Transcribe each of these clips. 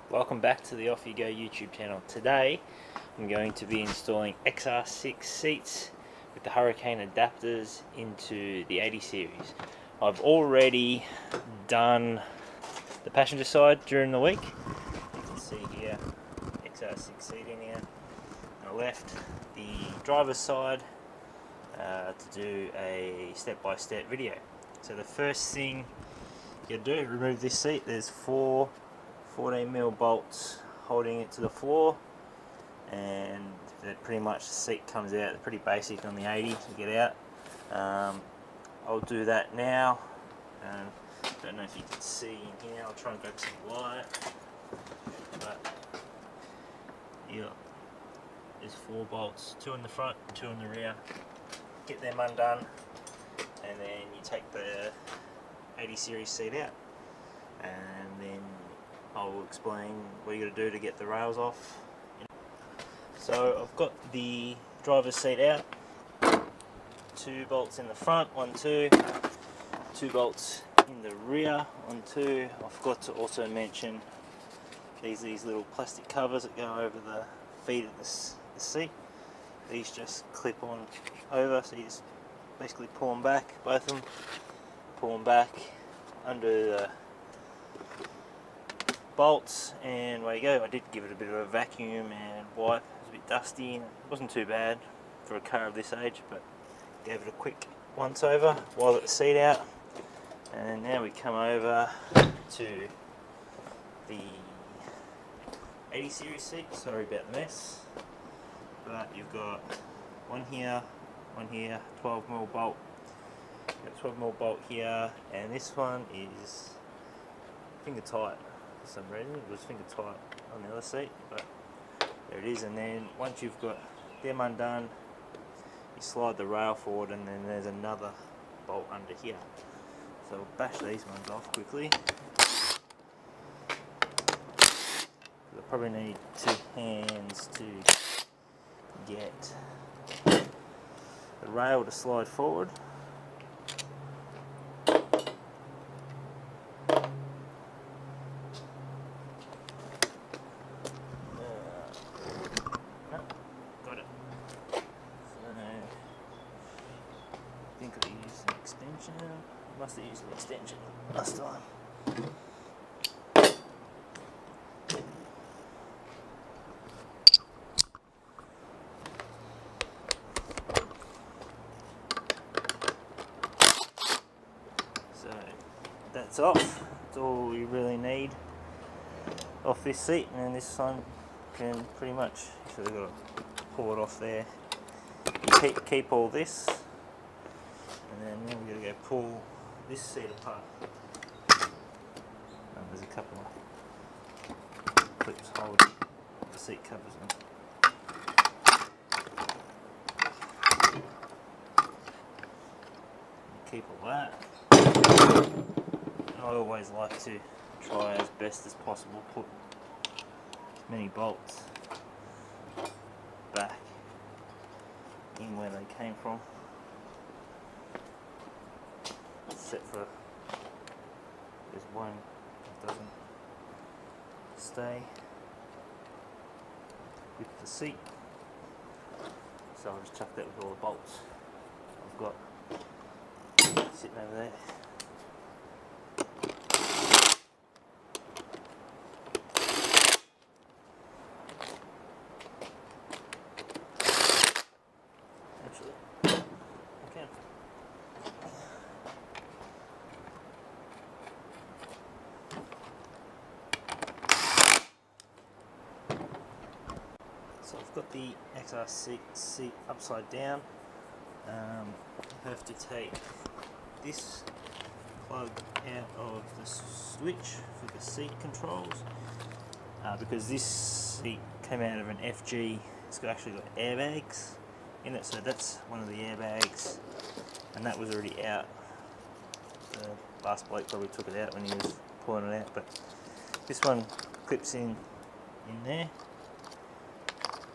Welcome back to the OffUgo YouTube channel. Today I'm going to be installing xr6 seats with the Huracan adapters into the 80 series. I've already done the passenger side during the week. You can see here xr6 seating here. I left the driver's side to do a step-by-step video. So the first thing you do, remove this seat. There's four 14mm bolts holding it to the floor, and pretty much the seat comes out. They're pretty basic on the 80 to get out. I'll do that now. Don't know if you can see in here. I'll try and grab some light. But yeah, there's 4 bolts, 2 in the front, 2 in the rear. Get them undone, and then you take the 80 series seat out, and then I will explain what you got to do to get the rails off. So I've got the driver's seat out. 2 bolts in the front, 1, 2. 2 bolts in the rear, 1, 2. I forgot to also mention these little plastic covers that go over the feet of the seat. These just clip on over, so you just basically pull them back, both of them. Pull them back under the bolts, and away you go. I did give it a bit of a vacuum and wipe. It was a bit dusty and it wasn't too bad for a car of this age, but gave it a quick once over while I got the seat out. And now we come over to the 80 series seat. Sorry about the mess, but you've got one here, 12mm bolt. Got 12mm bolt here, and this one is finger tight. For some reason it was finger tight on the other seat, but there it is. And then once you've got them undone, you slide the rail forward, and then there's another bolt under here. So we'll bash these ones off quickly. You'll probably need 2 hands to get the rail to slide forward. I think I used an extension. Must have used an extension last time. So that's off. That's all you really need off this seat, and then this one can pretty much, so we've got to pull it off there. You keep all this, and then we're going to go pull this seat apart. There's a couple of clips holding the seat covers on. Keep all that. And I always like to try as best as possible put as many bolts back in where they came from, except for there's one that doesn't stay with the seat, so I'll just chuck that with all the bolts I've got sitting over there. So I've got the xr6 seat upside down. I have to take this plug out of the switch for the seat controls, because this seat came out of an FG. It's actually got airbags in it, so that's one of the airbags, and that was already out. The last bloke probably took it out when he was pulling it out, but this one clips in there.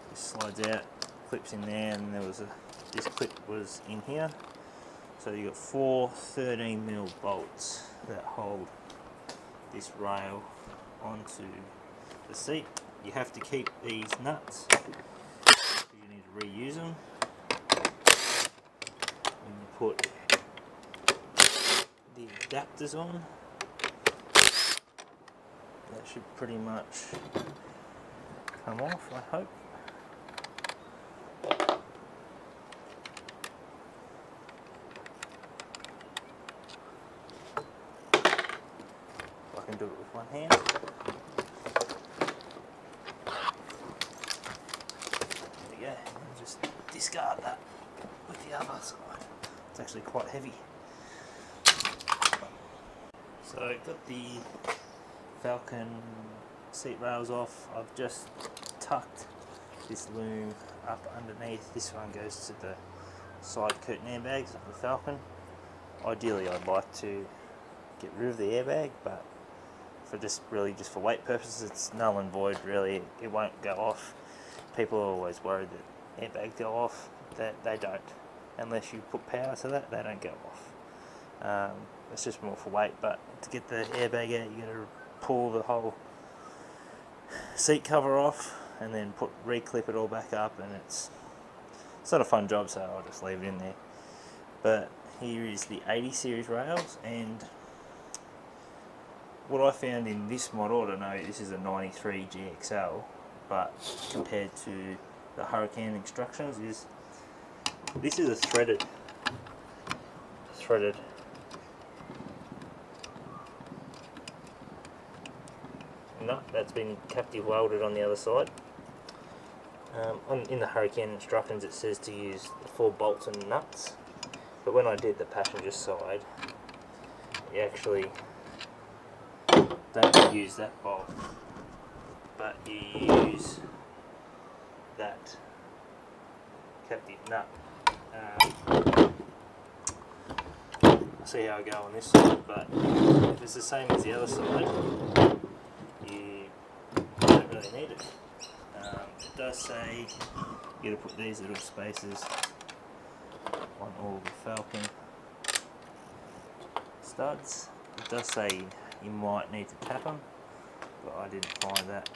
This slides out, clips in there, and this clip was in here. So you got 4 13mm bolts that hold this rail onto the seat, you have to keep these nuts. You need to reuse them. When you put the adapters on, that should pretty much come off, I hope. I can do it with one hand. There we go, and just discard that with the other side. It's actually quite heavy. So I've got the Falcon seat rails off. I've just tucked this loom up underneath. This one goes to the side curtain airbags of the Falcon. Ideally I'd like to get rid of the airbag, but for just for weight purposes, it's null and void really. It won't go off. People are always worried that airbags go off. They don't. Unless you put power to that, they don't go off. It's just more for weight, but to get the airbag out, you got to pull the whole seat cover off and then re-clip it all back up, and it's not a fun job, so I'll just leave it in there. But here is the 80 series rails, and what I found in this model, I don't know, this is a 93 GXL, but compared to the Huracan instructions, is this is a threaded nut that's been captive welded on the other side. In the Huracan instructions it says to use 4 bolts and nuts, but when I did the passenger side, you actually don't use that bolt, but you use that captive nut. See how I go on this side, but if it's the same as the other side, you don't really need it. It does say you got to put these little spaces on all the Falcon studs. It does say you might need to tap them, but I didn't find that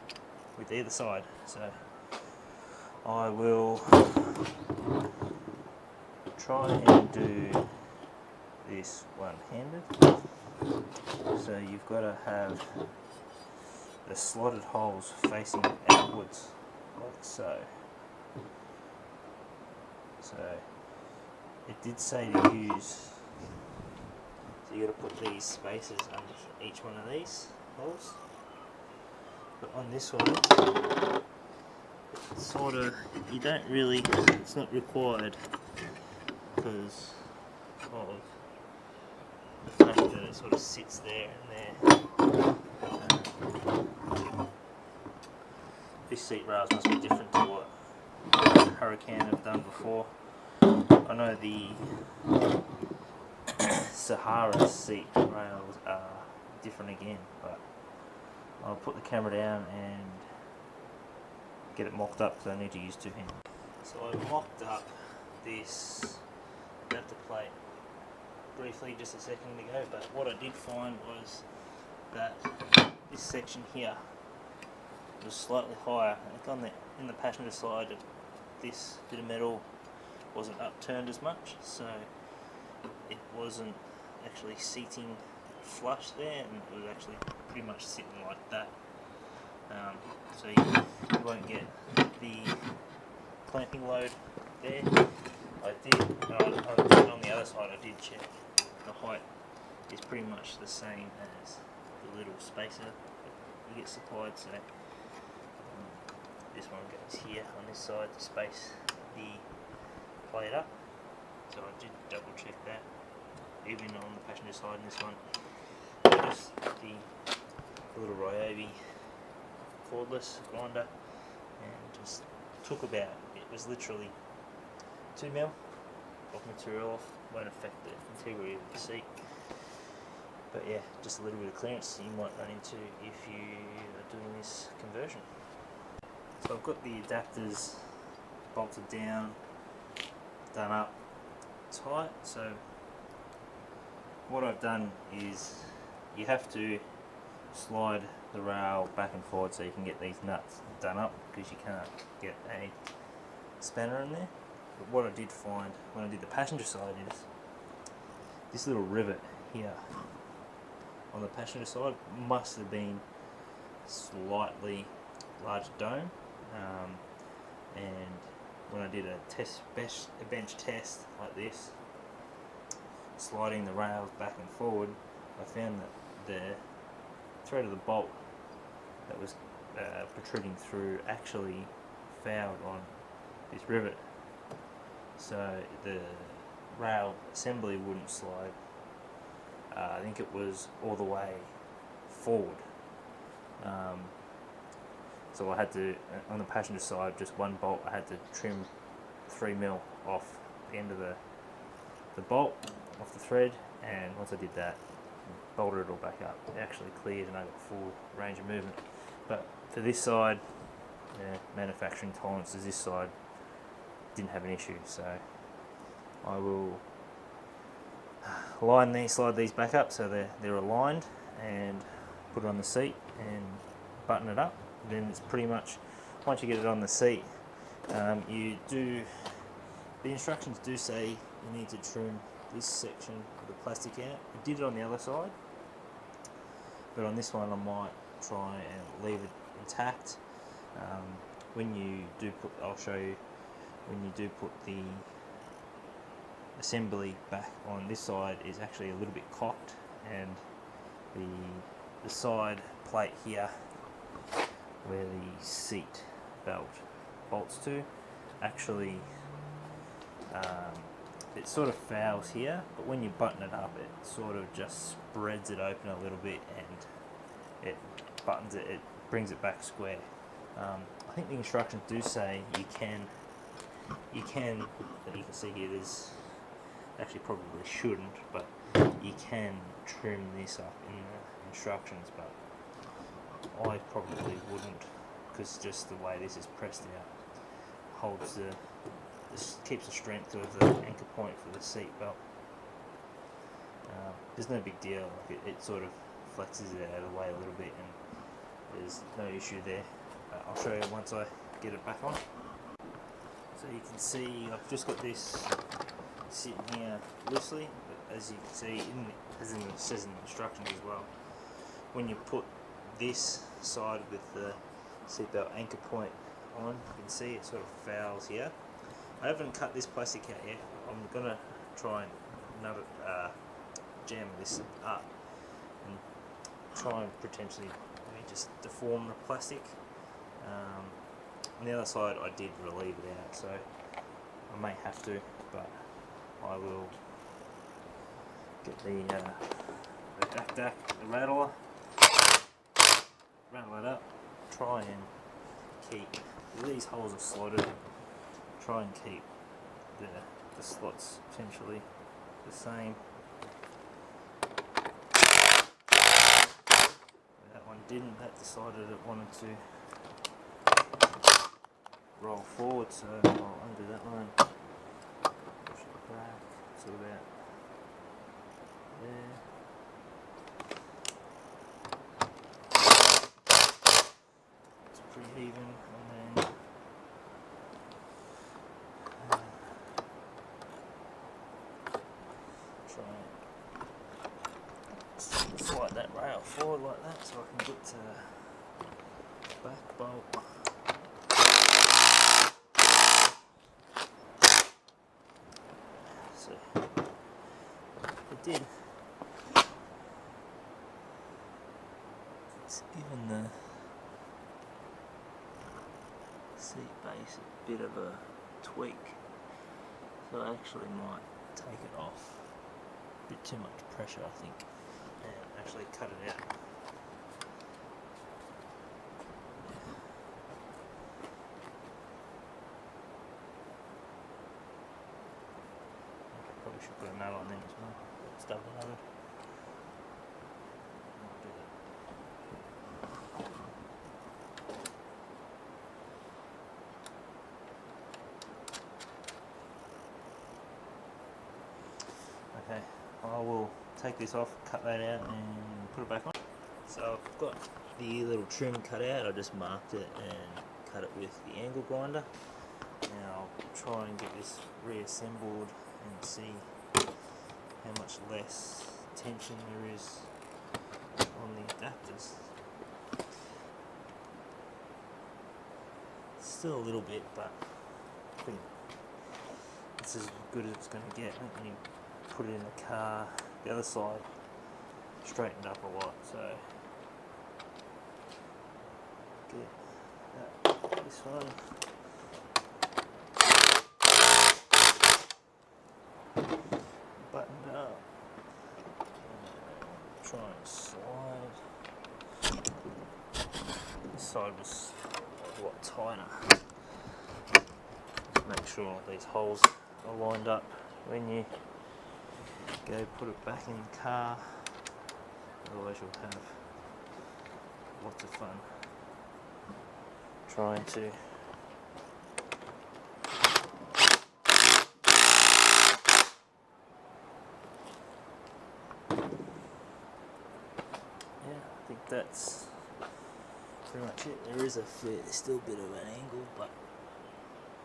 with either side, so I will try and do this one-handed. So you've got to have the slotted holes facing outwards, like so. So it did say to use, so you got to put these spaces under each one of these holes. But on this one, it's sort of, you don't really, it's not required because of the fact that it sort of sits there and there. These seat rails must be different to what Huracan have done before. I know the Sahara seat rails are different again, but I'll put the camera down and get it mocked up because I need to use 2 hands. So I mocked up this adapter plate briefly just a second ago, but what I did find was that this section here was slightly higher. In the passenger side, this bit of metal wasn't upturned as much, so it wasn't actually seating flush there, and it was actually pretty much sitting like that. So you won't get the clamping load there. I did, on the other side I did check. The height is pretty much the same as the little spacer that you get supplied, so this one goes here on this side to space the plate up. So I did double check that, even on the passenger side in this one. Just the little Ryobi cordless grinder, and just took about, it was literally 2mm of material off. Won't affect the integrity of the seat, but yeah, just a little bit of clearance you might run into if you are doing this conversion. So I've got the adapters bolted down, done up tight. So what I've done is you have to slide the rail back and forward so you can get these nuts done up, because you can't get a spanner in there. But what I did find when I did the passenger side is this little rivet here on the passenger side must have been slightly larger dome, and when I did a bench test like this, sliding the rails back and forward, I found that the thread of the bolt that was protruding through actually fouled on this rivet, so the rail assembly wouldn't slide. I think it was all the way forward, so I had to, on the passenger side, just one bolt, I had to trim 3mm off the end of the bolt, off the thread, and once I did that, bolted it all back up. It actually cleared and I got full range of movement. But for this side, manufacturing tolerances, this side didn't have an issue, so I will slide these back up so they're aligned, and put it on the seat and button it up. Then it's pretty much, once you get it on the seat, the instructions do say you need to trim this section of the plastic out. I did it on the other side, but on this one I might try and leave it intact. When you do put, I'll show you, when you do put the assembly back on, this side is actually a little bit cocked, and the side plate here where the seat belt bolts to, actually it sort of fouls here, but when you button it up it sort of just spreads it open a little bit and it buttons it, it brings it back square. I think the instructions do say you can, but you can see here, there's actually probably shouldn't, but you can trim this up in the instructions, but I probably wouldn't, because just the way this is pressed out holds this keeps the strength of the anchor point for the seat belt. There's no big deal, like it sort of flexes it out of the way a little bit, and there's no issue there. I'll show you once I get it back on. So you can see I've just got this sitting here loosely, but as you can see, as it says in the instructions as well, when you put this side with the seatbelt anchor point on, you can see it sort of fouls here. I haven't cut this plastic out yet. I'm gonna try and jam this up and try and potentially maybe just deform the plastic. On the other side I did relieve it out, so I may have to, but I will get the rattler, rattle it up, try and keep, these holes are slotted, try and keep the slots potentially the same. That one didn't, that decided it wanted to roll forward, so I'll undo that one, push it back, sort of about there. It's pretty even, and then try and slide that rail forward like that so I can get to the back bolt. So it did. It's given the seat base a bit of a tweak, so I actually might take it off. A bit too much pressure, I think, and actually cut it out. Probably should put a nut on them as well. Stuff another. Might do that. Okay, I will take this off, cut that out, and put it back on. So I've got the little trim cut out. I just marked it and cut it with the angle grinder. Now I'll try and get this reassembled and see how much less tension there is on the adapters. Still a little bit, but I think it's as good as it's going to get. When you put it in the car, the other side straightened up a lot, so get this one. Buttoned up. Try and slide. This side was a lot tighter. Just make sure all these holes are lined up when you go put it back in the car. Otherwise you'll have lots of fun trying to I think that's pretty much it. There is still a bit of an angle, but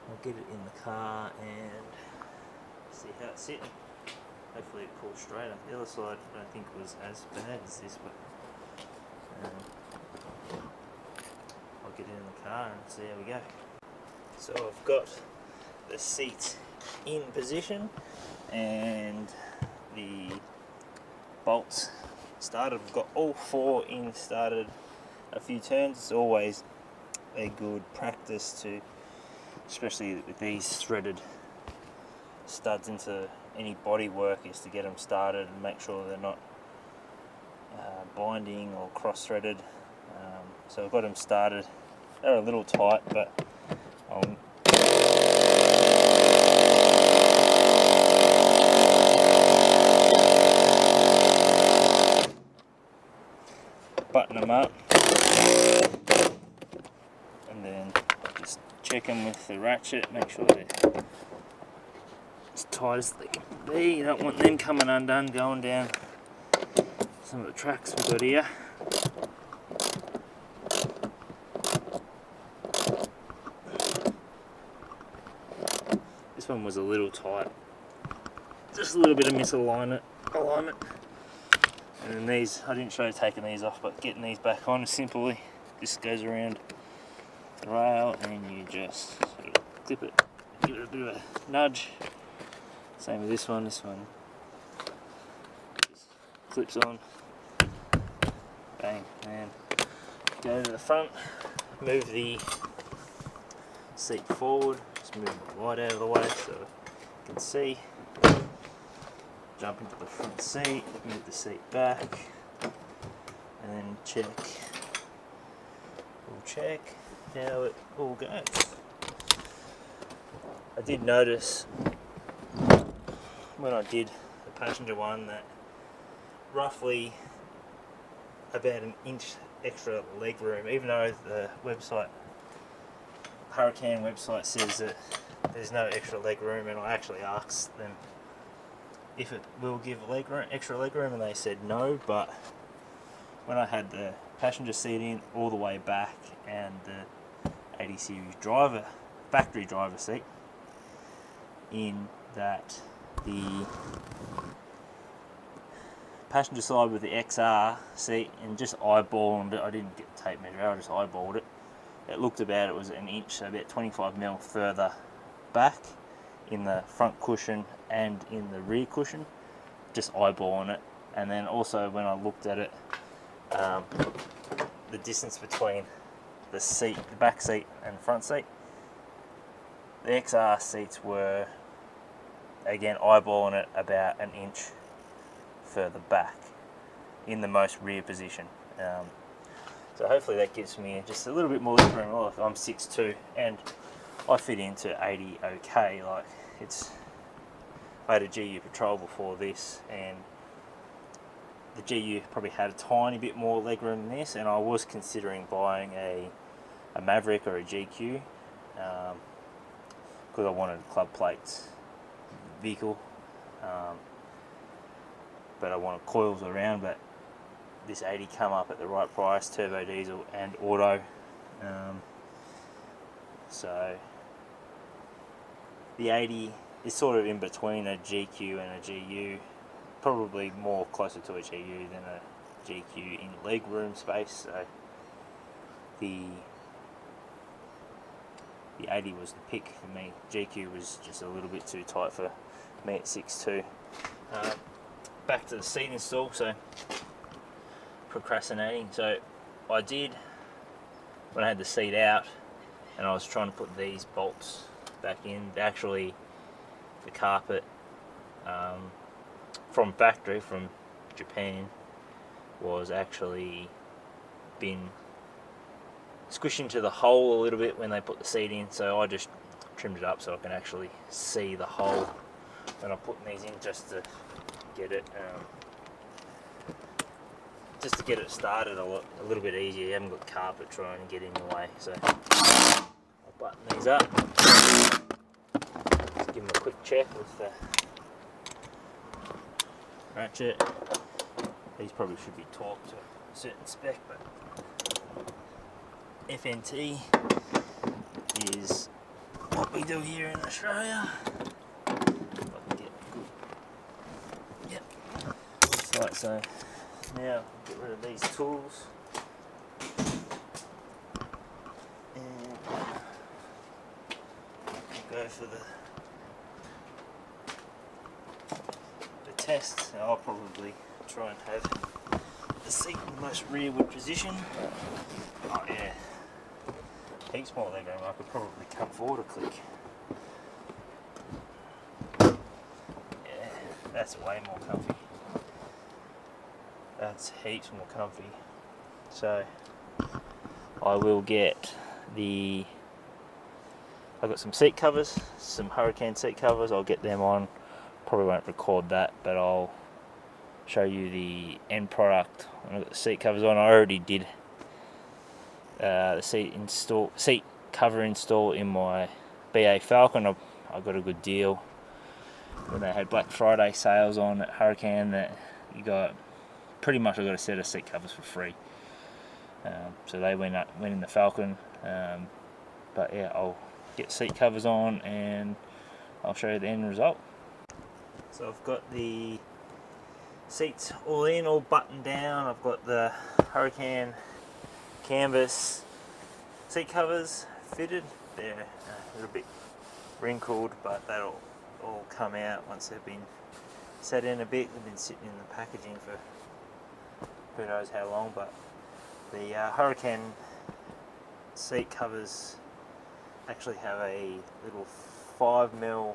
I'll get it in the car and see how it's sitting. Hopefully it pulls straighter. The other side I don't think was as bad as this, but I'll get it in the car and see how we go. So I've got the seat in position and the bolts started. I've got all four in, started a few turns. It's always a good practice to, especially with these threaded studs into any body work, is to get them started and make sure they're not binding or cross-threaded. So I've got them started. They're a little tight, but I'll button them up and then just check them with the ratchet, make sure they're as tight as they can be. You don't want them coming undone going down some of the tracks we've got here. This one was a little tight, just a little bit of misalignment. And then these, I didn't show you taking these off, but getting these back on simply just goes around the rail and you just sort of clip it, give it a bit of a nudge. Same with this one just clips on, bang, and go to the front, move the seat forward, just move the light out of the way so you can see. Jump into the front seat, move the seat back, and then we'll check how it all goes. I did notice when I did the passenger one that roughly about an inch extra leg room, even though the website, Huracan website, says that there's no extra leg room, and I actually asked them if it will give extra leg room, and they said no. But when I had the passenger seat in all the way back and the 80 series factory driver seat in, that the passenger side with the XR seat, and just eyeballed it, I didn't get the tape measure, I just eyeballed it. It looked about, it was an inch, so about 25mm further back in the front cushion and in the rear cushion, just eyeballing it. And then also when I looked at it, the distance between the back seat and front seat, the XR seats were, again, eyeballing it about an inch further back in the most rear position. So hopefully that gives me just a little bit more leg room. Oh, I'm 6'2", and I fit into 80 okay. Like, I had a GU Patrol before this, and the GU probably had a tiny bit more leg room than this, and I was considering buying a Maverick or a GQ because I wanted a club plates vehicle, but I wanted coils around. But this 80 come up at the right price, turbo diesel and auto. So the 80 is sort of in between a GQ and a GU, probably more closer to a GU than a GQ in leg room space. So the 80 was the pick for me. GQ was just a little bit too tight for me at 6'2". Back to the seat install, so procrastinating. So I did, when I had the seat out and I was trying to put these bolts back in, actually the carpet from factory, from Japan, was actually been squished into the hole a little bit when they put the seat in, so I just trimmed it up so I can actually see the hole when I'm putting these in, just to get it started a little bit easier. You haven't got carpet trying to get in the way, so I'll button these up. Just give them a quick check with the ratchet. These probably should be torqued to a certain spec, but FNT is what we do here in Australia. Yep. Right, so now get rid of these tools and go for the test. I'll probably try and have the seat in the most rearward position. Oh yeah, heaps more leg room. I could probably come forward a click. Yeah, that's way more comfy. That's heaps more comfy. So I will get I've got some seat covers, some Huracan seat covers. I'll get them on. Probably won't record that, but I'll show you the end product when I've got the seat covers on. I already did the seat cover install in my BA Falcon. I got a good deal when they had Black Friday sales on at Huracan, that you got pretty much I got a set of seat covers for free. So they went in the Falcon. But yeah, I'll get seat covers on and I'll show you the end result. So I've got the seats all in, all buttoned down. I've got the Huracan canvas seat covers fitted. They're a little bit wrinkled, but that'll all come out once they've been set in a bit. They've been sitting in the packaging for who knows how long, but the Huracan seat covers actually have a little 5mm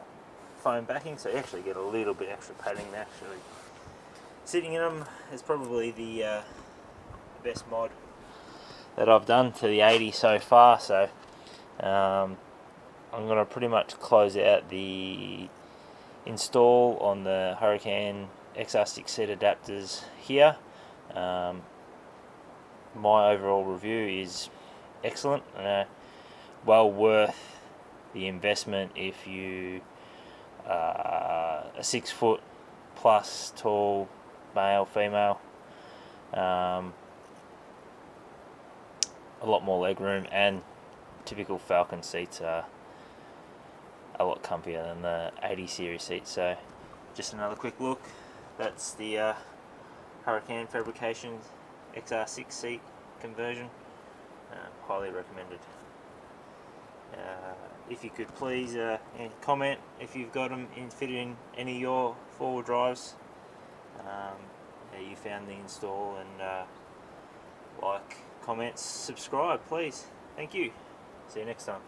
foam backing, so you actually get a little bit extra padding actually sitting in them. Is probably the best mod that I've done to the 80 so far. So I'm going to pretty much close out the install on the Huracan XR6 seat adapters here. My overall review is excellent, well worth the investment if you are a 6 foot plus tall male, female. A lot more leg room, and typical Falcon seats are a lot comfier than the 80 series seats. So just another quick look. That's the Huracan Fabrication XR6 seat conversion. Highly recommended. If you could please comment if you've got them fitted in any of your four-wheel drives, how you found the install, and like, comments, subscribe please. Thank you. See you next time.